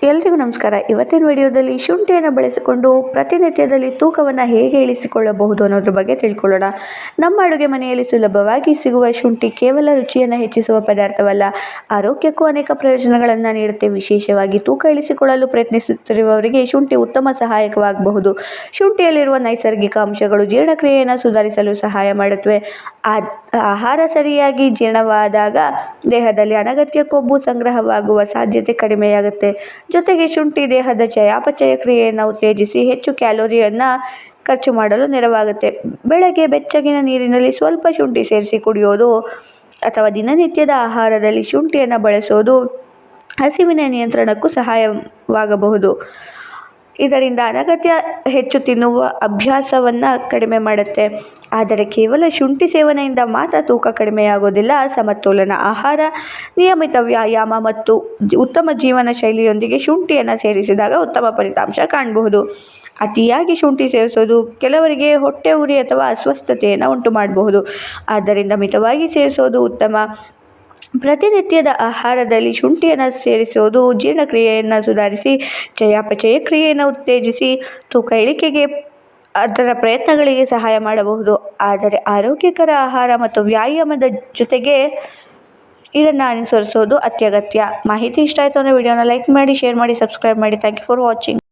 ಎಲ್ರಿಗೂ ನಮಸ್ಕಾರ. ಇವತ್ತಿನ ವಿಡಿಯೋದಲ್ಲಿ ಶುಂಠಿಯನ್ನು ಬಳಸಿಕೊಂಡು ಪ್ರತಿನಿತ್ಯದಲ್ಲಿ ತೂಕವನ್ನು ಹೇಗೆ ಇಳಿಸಿಕೊಳ್ಳಬಹುದು ಅನ್ನೋದ್ರ ಬಗ್ಗೆ ತಿಳ್ಕೊಳ್ಳೋಣ. ನಮ್ಮ ಅಡುಗೆ ಮನೆಯಲ್ಲಿ ಸುಲಭವಾಗಿ ಸಿಗುವ ಶುಂಠಿ ಕೇವಲ ರುಚಿಯನ್ನು ಹೆಚ್ಚಿಸುವ ಪದಾರ್ಥವಲ್ಲ, ಆರೋಗ್ಯಕ್ಕೂ ಅನೇಕ ಪ್ರಯೋಜನಗಳನ್ನು ನೀಡುತ್ತೆ. ವಿಶೇಷವಾಗಿ ತೂಕ ಇಳಿಸಿಕೊಳ್ಳಲು ಪ್ರಯತ್ನಿಸುತ್ತಿರುವವರಿಗೆ ಶುಂಠಿ ಉತ್ತಮ ಸಹಾಯಕವಾಗಬಹುದು. ಶುಂಠಿಯಲ್ಲಿರುವ ನೈಸರ್ಗಿಕ ಅಂಶಗಳು ಜೀರ್ಣಕ್ರಿಯೆಯನ್ನು ಸುಧಾರಿಸಲು ಸಹಾಯ ಮಾಡುತ್ತವೆ. ಆಹಾರ ಸರಿಯಾಗಿ ಜೀರ್ಣವಾದಾಗ ದೇಹದಲ್ಲಿ ಅನಗತ್ಯ ಕೊಬ್ಬು ಸಂಗ್ರಹವಾಗುವ ಸಾಧ್ಯತೆ ಕಡಿಮೆಯಾಗುತ್ತೆ. ಜೊತೆಗೆ ಶುಂಠಿ ದೇಹದ ಚಯಾಪಚಯ ಕ್ರಿಯೆಯನ್ನು ಉತ್ತೇಜಿಸಿ ಹೆಚ್ಚು ಕ್ಯಾಲೋರಿಯನ್ನು ಖರ್ಚು ಮಾಡಲು ನೆರವಾಗುತ್ತೆ. ಬೆಳಗ್ಗೆ ಬೆಚ್ಚಗಿನ ನೀರಿನಲ್ಲಿ ಸ್ವಲ್ಪ ಶುಂಠಿ ಸೇರಿಸಿ ಕುಡಿಯೋದು ಅಥವಾ ದಿನನಿತ್ಯದ ಆಹಾರದಲ್ಲಿ ಶುಂಠಿಯನ್ನು ಬಳಸೋದು ಹಸಿವಿನ ನಿಯಂತ್ರಣಕ್ಕೂ ಸಹಾಯವಾಗಬಹುದು. ಇದರಿಂದ ಅನಗತ್ಯ ಹೆಚ್ಚು ತಿನ್ನುವ ಅಭ್ಯಾಸವನ್ನು ಕಡಿಮೆ ಮಾಡುತ್ತೆ. ಆದರೆ ಕೇವಲ ಶುಂಠಿ ಸೇವನೆಯಿಂದ ಮಾತ್ರ ತೂಕ ಕಡಿಮೆಯಾಗೋದಿಲ್ಲ. ಸಮತೋಲನ ಆಹಾರ, ನಿಯಮಿತ ವ್ಯಾಯಾಮ ಮತ್ತು ಉತ್ತಮ ಜೀವನ ಶೈಲಿಯೊಂದಿಗೆ ಶುಂಠಿಯನ್ನು ಸೇರಿಸಿದಾಗ ಉತ್ತಮ ಫಲಿತಾಂಶ ಕಾಣಬಹುದು. ಅತಿಯಾಗಿ ಶುಂಠಿ ಸೇವಿಸೋದು ಕೆಲವರಿಗೆ ಹೊಟ್ಟೆ ಉರಿ ಅಥವಾ ಅಸ್ವಸ್ಥತೆಯನ್ನು ಉಂಟು ಮಾಡಬಹುದು. ಆದ್ದರಿಂದ ಮಿತವಾಗಿ ಸೇವಿಸೋದು ಉತ್ತಮ. ಪ್ರತಿನಿತ್ಯದ ಆಹಾರದಲ್ಲಿ ಶುಂಠಿಯನ್ನು ಸೇರಿಸೋದು ಜೀರ್ಣಕ್ರಿಯೆಯನ್ನು ಸುಧಾರಿಸಿ ಚಯಾಪಚಯ ಕ್ರಿಯೆಯನ್ನು ಉತ್ತೇಜಿಸಿ ತೂಕ ಇಳಿಕೆಗೆ ಅದರ ಪ್ರಯತ್ನಗಳಿಗೆ ಸಹಾಯ ಮಾಡಬಹುದು. ಆದರೆ ಆರೋಗ್ಯಕರ ಆಹಾರ ಮತ್ತು ವ್ಯಾಯಾಮದ ಜೊತೆಗೆ ಇದನ್ನು ಅನುಸರಿಸೋದು ಅತ್ಯಗತ್ಯ. ಮಾಹಿತಿ ಇಷ್ಟ ಆಯಿತು ಅಂದರೆ ವಿಡಿಯೋನ ಲೈಕ್ ಮಾಡಿ, ಶೇರ್ ಮಾಡಿ, ಸಬ್ಸ್ಕ್ರೈಬ್ ಮಾಡಿ. Thank you for watching.